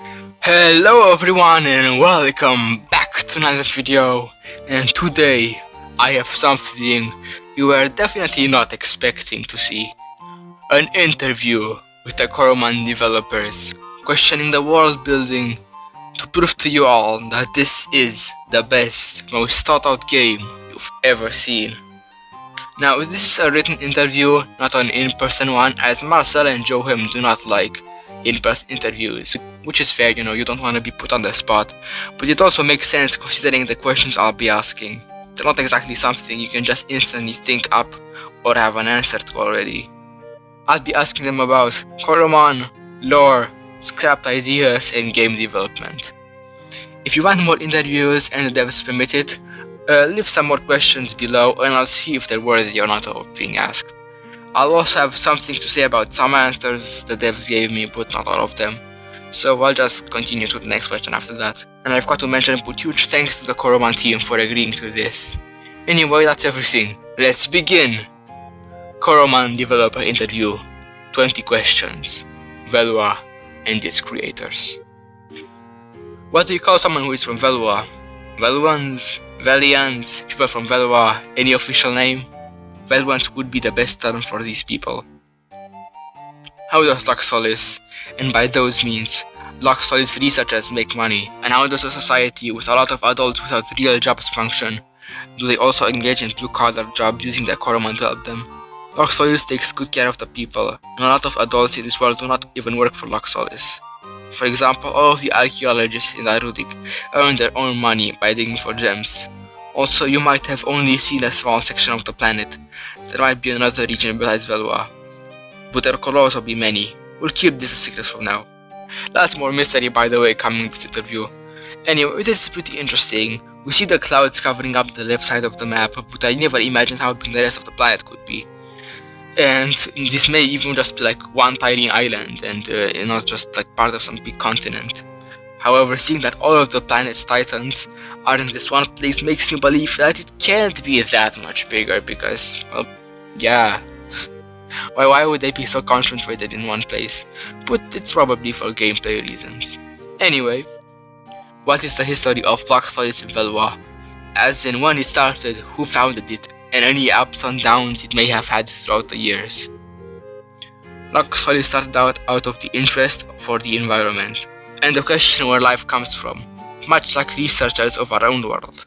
Hello everyone and welcome back to another video, and today I have something you were definitely not expecting to see. An interview with the Coromon developers, questioning the world building to prove to you all that this is the best, most thought out game you've ever seen. Now this is a written interview, not an in-person one, as Marcel and Jochem do not like in-person interviews, which is fair, you don't want to be put on the spot, but it also makes sense considering the questions I'll be asking. They're not exactly something you can just instantly think up or have an answer to already. I'll be asking them about Coromon, lore, scrapped ideas, and game development. If you want more interviews and the devs permit it, leave some more questions below and I'll see if they're worthy or not of being asked. I'll also have something to say about some answers the devs gave me, but not all of them. So I'll just continue to the next question after that. And I've got to mention and put huge thanks to the Coromon team for agreeing to this. Anyway, that's everything. Let's begin! Coromon Developer Interview. 20 questions. Velua and its creators. What do you call someone who is from Velua? Veluans? Velians? People from Velua? Any official name? Veluans would be the best term for these people. How does Luxolis, and by those means, Luxolis researchers make money, and how does a society with a lot of adults without real jobs function? Do they also engage in blue-collar jobs using the Coromon to help them? Luxolis takes good care of the people, and a lot of adults in this world do not even work for Luxolis. For example, all of the archaeologists in Arudik earn their own money by digging for gems. Also, you might have only seen a small section of the planet. There might be another region besides Velua, but there could also be many. We'll keep this a secret for now. Lots more mystery, by the way, coming in this interview. Anyway, this is pretty interesting. We see the clouds covering up the left side of the map, but I never imagined how big the rest of the planet could be. And this may even just be like one tiny island, and not just like part of some big continent. However, seeing that all of the planet's titans are in this one place makes me believe that it can't be that much bigger because, well, yeah. Why would they be so concentrated in one place? But it's probably for gameplay reasons. Anyway, what is the history of Luxolis in Velua? As in when it started, who founded it, and any ups and downs it may have had throughout the years. Luxolis started out of the interest for the environment, and the question where life comes from, much like researchers of around the world.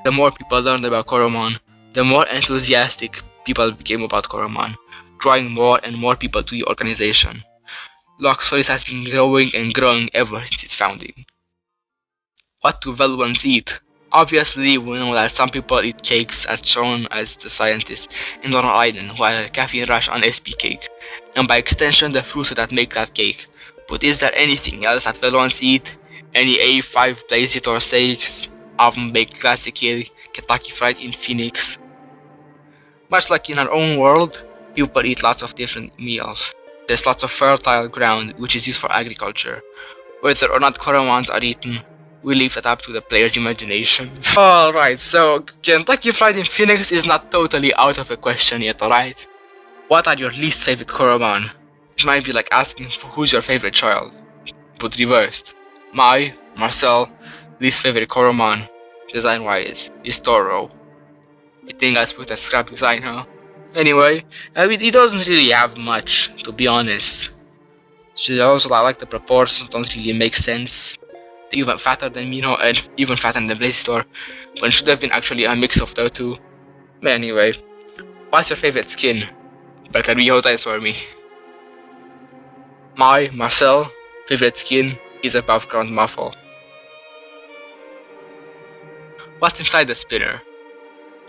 The more people learned about Coromon, the more enthusiastic people became about Coromon, drawing more and more people to the organization. Luxolis has been growing and growing ever since its founding. What do Veluans eat? Obviously, we know that some people eat cakes as shown as the scientists in Northern Island who had a caffeine rush on SP cake, and by extension the fruits that make that cake. But is there anything else that Veluans eat? Any A5 blaze or steaks, oven baked classic here, Kentucky Fried in Phoenix? Much like in our own world, people eat lots of different meals. There's lots of fertile ground which is used for agriculture. Whether or not Coromons are eaten, we leave that up to the player's imagination. Alright, so Kentucky Fried in Phoenix is not totally out of the question yet, alright? What are your least favorite Coromon? This might be like asking who's your favorite child, but reversed. Marcel, least favorite Coromon, design-wise, is Toro. You think I put a scrap design, huh? Anyway, it doesn't really have much, to be honest. So also, I like the proportions don't really make sense. They're even fatter than Mino and even fatter than Blazitor, when it should have been actually a mix of the two. But anyway, what's your favorite skin? Better be Jose for me. My, Marcel, favorite skin is above ground muffle. What's inside the spinner?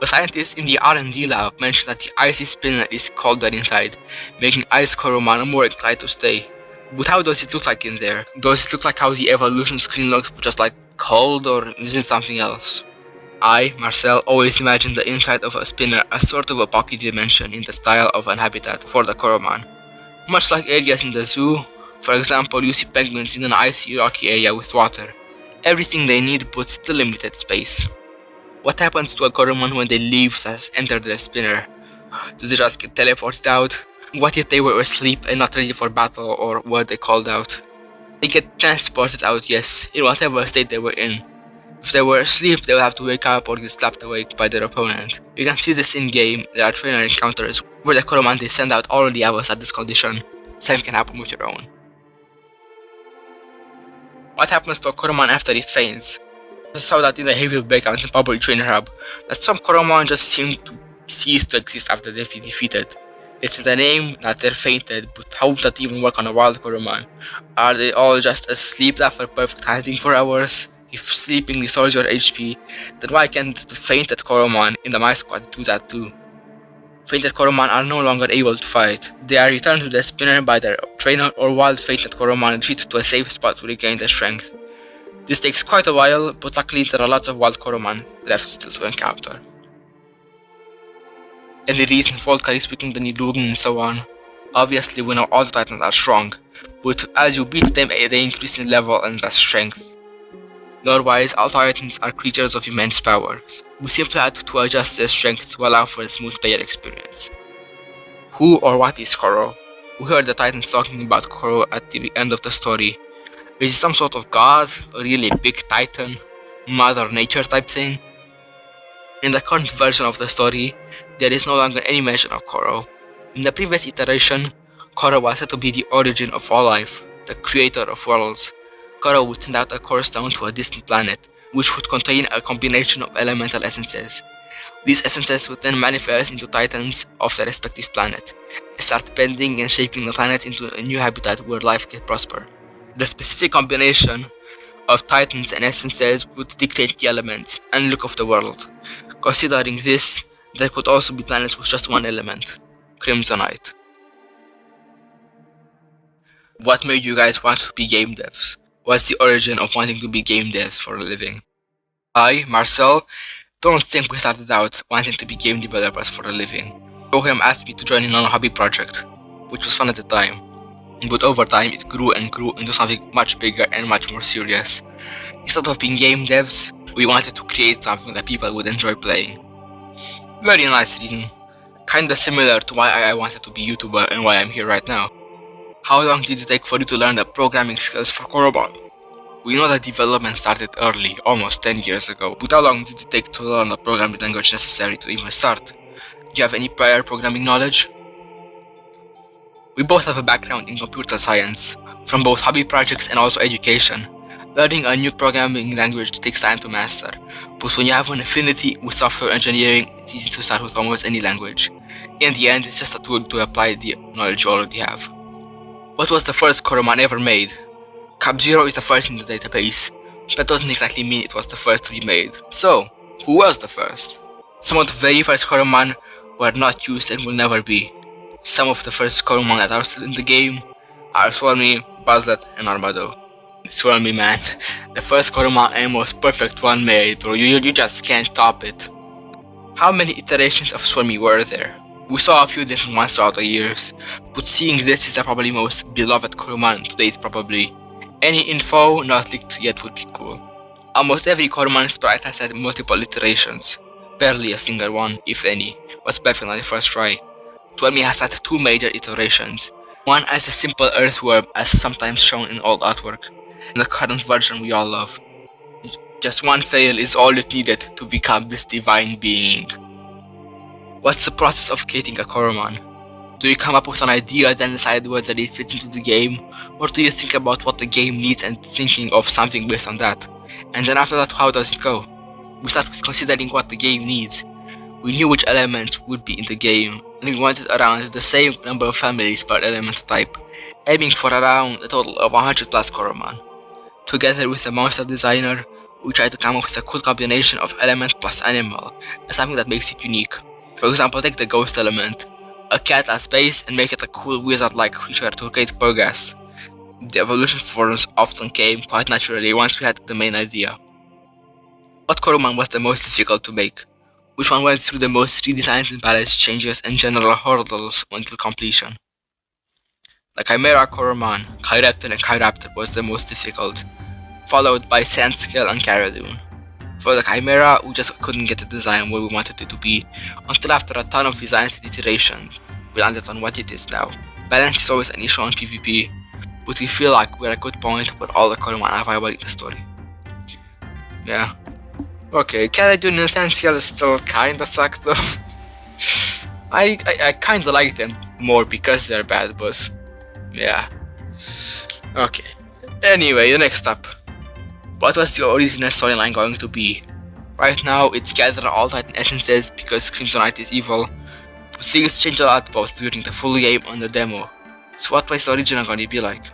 The scientists in the R&D lab mentioned that the icy spinner is colder inside, making ice Coromon more inclined to stay. But how does it look like in there? Does it look like how the evolution screen looks, but just like cold, or is it something else? I, Marcel, always imagined the inside of a spinner as sort of a pocket dimension in the style of an habitat for the Coromon. Much like areas in the zoo, for example, you see penguins in an icy rocky area with water. Everything they need but still limited space. What happens to a Coromon when they leave as enter their spinner? Do they just get teleported out? What if they were asleep and not ready for battle, or were they called out? They get transported out, yes, in whatever state they were in. If they were asleep, they will have to wake up or get slapped awake by their opponent. You can see this in-game. There are trainer encounters where the Coromon they send out already have us at this condition. Same can happen with your own. What happens to a Coromon after it faints? I saw that in the heavy breakouts in Public Trainer Hub, that some Coromon just seem to cease to exist after they've been defeated. It's in the name that they're fainted, but how would that even work on a wild Coromon? Are they all just asleep after perfect hiding for hours? If sleeping restores your HP, then why can't the fainted Coromon in the My Squad do that too? Fainted Coromon are no longer able to fight. They are returned to the spinner by their trainer, or wild fainted Coromon retreat to a safe spot to regain their strength. This takes quite a while, but luckily there are lots of wild Coromon left still to encounter. Any reason Furclaw is weakening the illuginn and so on? Obviously we know all the titans are strong, but as you beat them they increase in level and thus strength. Lore-wise, all titans are creatures of immense powers. We simply had to adjust their strength to allow for a smooth player experience. Who or what is Koro? We heard the titans talking about Koro at the end of the story. Is he some sort of god, a really big titan, mother nature type thing? In the current version of the story, there is no longer any mention of Koro. In the previous iteration, Koro was said to be the origin of all life, the creator of worlds. Koro would send out a core stone to a distant planet, which would contain a combination of elemental essences. These essences would then manifest into titans of their respective planet, and start bending and shaping the planet into a new habitat where life can prosper. The specific combination of titans and essences would dictate the elements and look of the world. Considering this, there could also be planets with just one element, Crimsonite. What made you guys want to be game devs? What's the origin of wanting to be game devs for a living? I, Marcel, don't think we started out wanting to be game developers for a living. Jochem asked me to join in on a hobby project, which was fun at the time, but over time it grew and grew into something much bigger and much more serious. Instead of being game devs, we wanted to create something that people would enjoy playing. Very nice reason, kinda similar to why I wanted to be YouTuber and why I'm here right now. How long did it take for you to learn the programming skills for Coromon? We know that development started early, almost 10 years ago, but how long did it take to learn the programming language necessary to even start? Do you have any prior programming knowledge? We both have a background in computer science, from both hobby projects and also education. Learning a new programming language takes time to master, but when you have an affinity with software engineering, it's easy to start with almost any language. In the end, it's just a tool to apply the knowledge you already have. What was the first Coromon ever made? Cap 0 is the first in the database. That doesn't exactly mean it was the first to be made. So, who was the first? Some of the very first Coromon were not used and will never be. Some of the first Coromon that are still in the game are Swarmy, Buzzlet, and Armado. Swarmy, man, the first Coromon and most perfect one made, bro. You just can't top it. How many iterations of Swarmy were there? We saw a few different ones throughout the years, but seeing this is the probably most beloved Coromon to date probably. Any info not leaked yet would be cool. Almost every Coromon sprite has had multiple iterations. Barely a single one, if any, was perfect on the first try. Swarmy has had two major iterations. One as a simple earthworm as sometimes shown in old artwork, and the current version we all love. Just one fail is all it needed to become this divine being. What's the process of creating a Coromon? Do you come up with an idea then decide whether it fits into the game, or do you think about what the game needs and thinking of something based on that? And then after that, how does it go? We start with considering what the game needs. We knew which elements would be in the game, and we wanted around the same number of families per element type, aiming for around a total of 100 plus Coromon. Together with the monster designer, we tried to come up with a cool combination of element plus animal, and something that makes it unique. For example, take the ghost element, a cat as base, and make it a cool wizard-like creature to create Perghast. The evolution forms often came quite naturally once we had the main idea. What Coromon was the most difficult to make? Which one went through the most redesigns and balance changes and general hurdles until completion? The Chimera Coromon, Chiraptor and Chiraptor was the most difficult, followed by Sandscale and Caradune. For the Chimera, we just couldn't get the design where we wanted it to be, until after a ton of designs and iterations, we landed on what it is now. Balance is always an issue on PvP, but we feel like we're at a good point with all the Coromon available in the story. Yeah. Okay, Caledon and Essential still kinda suck though. I kinda like them more because they're bad, but yeah. Okay. Anyway, the next up. What was the original storyline going to be? Right now, it's gather all Titan essences because Crimsonite is evil, but things change a lot both during the full game and the demo. So what was the original going to be like?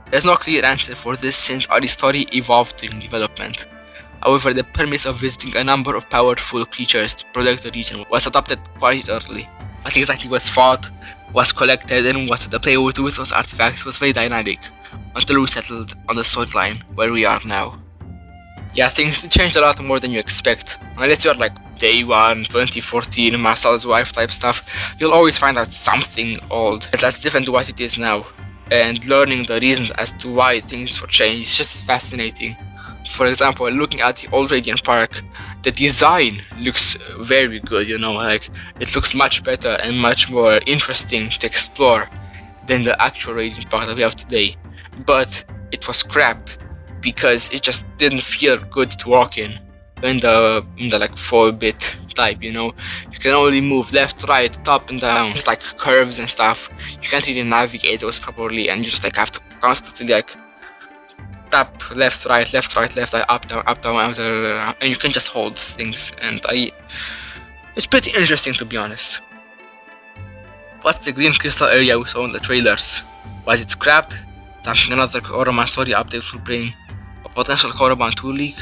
There's no clear answer for this since our story evolved during development. However, the premise of visiting a number of powerful creatures to protect the region was adopted quite early. What exactly was fought, was collected, and what the player would do with those artifacts was very dynamic, until we settled on the storyline where we are now. Yeah, things changed a lot more than you expect. Unless you're like day 1, 2014, Marcel's wife type stuff, you'll always find out something old that's different to what it is now. And learning the reasons as to why things were changed is just fascinating. For example, looking at the old Radiant Park, the design looks very good, you know, like it looks much better and much more interesting to explore than the actual Radiant Park that we have today. But it was scrapped because it just didn't feel good to walk in the like 4-bit type, you know. You can only move left, right, top and down. It's like curves and stuff. You can't really navigate those properly, and you just like have to constantly like tap left, right, up, down, up, down, and you can just hold things. And it's pretty interesting, to be honest. What's the green crystal area we saw in the trailers? Was it scrapped? Something another Coromon story update will bring? A potential Coromon 2 leak?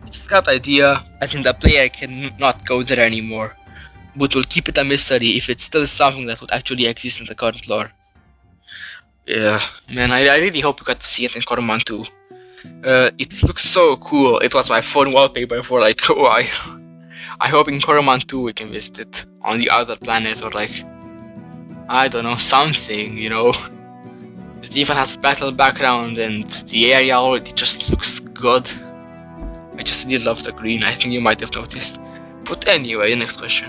It's a scrapped idea, as in the player cannot go there anymore, but we'll keep it a mystery if it's still something that would actually exist in the current lore. Yeah, man, I really hope you got to see it in Coromon 2. It looks so cool. It was my phone wallpaper for like a while. I hope in Coromon 2 we can visit it on the other planets, or like, I don't know, something, you know. It even has battle background and the area already just looks good. I just really love the green, I think you might have noticed. But anyway, next question.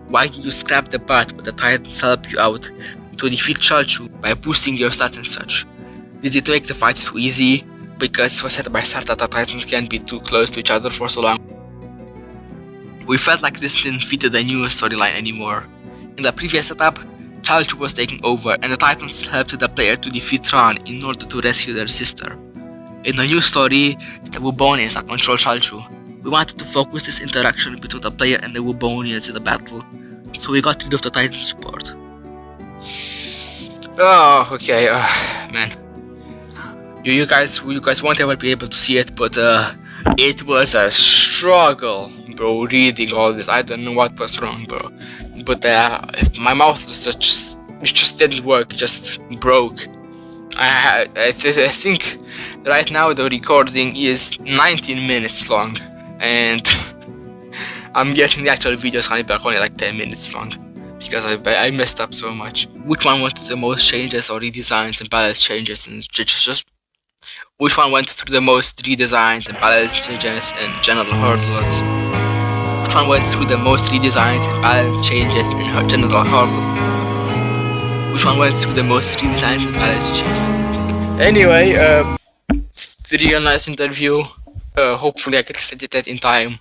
Why did you scrap the part where the Titans help you out to defeat Chalchu by boosting your stats and such? Did it make the fight too easy? Because it was said by Sartre that the Titans can't be too close to each other for so long. We felt like this didn't fit the new storyline anymore. In the previous setup, Chalchu was taking over and the Titans helped the player to defeat Ran in order to rescue their sister. In the new story, it's the Wubonians that control Chalchu. We wanted to focus this interaction between the player and the Wubonians in the battle, so we got rid of the Titan support. Oh, okay, man. You guys won't ever be able to see it, but it was a struggle, bro, reading all this. I don't know what was wrong, bro. But my mouth just didn't work, it just broke. I think right now the recording is 19 minutes long, and I'm guessing the actual video is gonna be only like 10 minutes long, because I messed up so much. Which one went through the most changes or redesigns and balance changes, and just which one went through the most redesigns and balance changes and general hurdles? Which one went through the most redesigns and balance changes and general hurdles? Which one went through the most redesigns and balance changes? Anyway, it's a real nice interview. Hopefully I can edit it in time.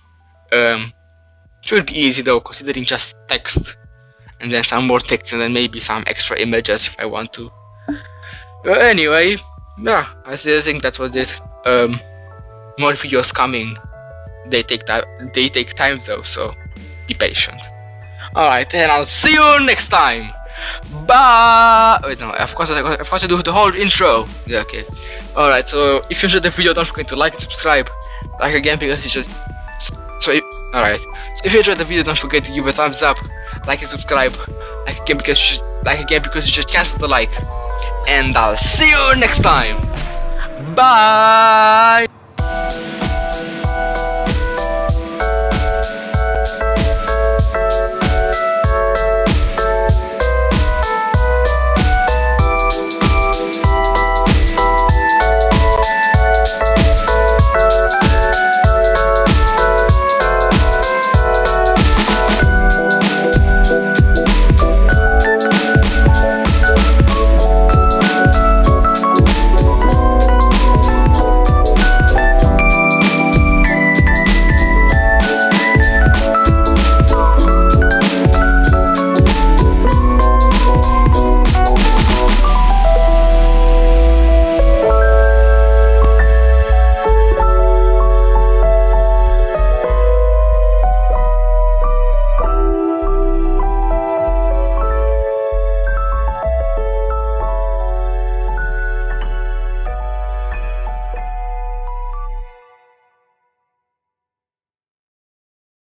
Should be easy though, considering just text and then some more text and then maybe some extra images if I want to. Anyway, yeah, I still think that was it. More videos coming. They take time though, so be patient. Alright, then I'll see you next time. Bye. Wait, no, of course I do the whole intro. Yeah, okay. Alright, so if you enjoyed the video, don't forget to like and subscribe. Like again because it's just alright. So if you enjoyed the video, don't forget to give a thumbs up, like and subscribe. Like again because you just cancel the like. And I'll see you next time. Bye.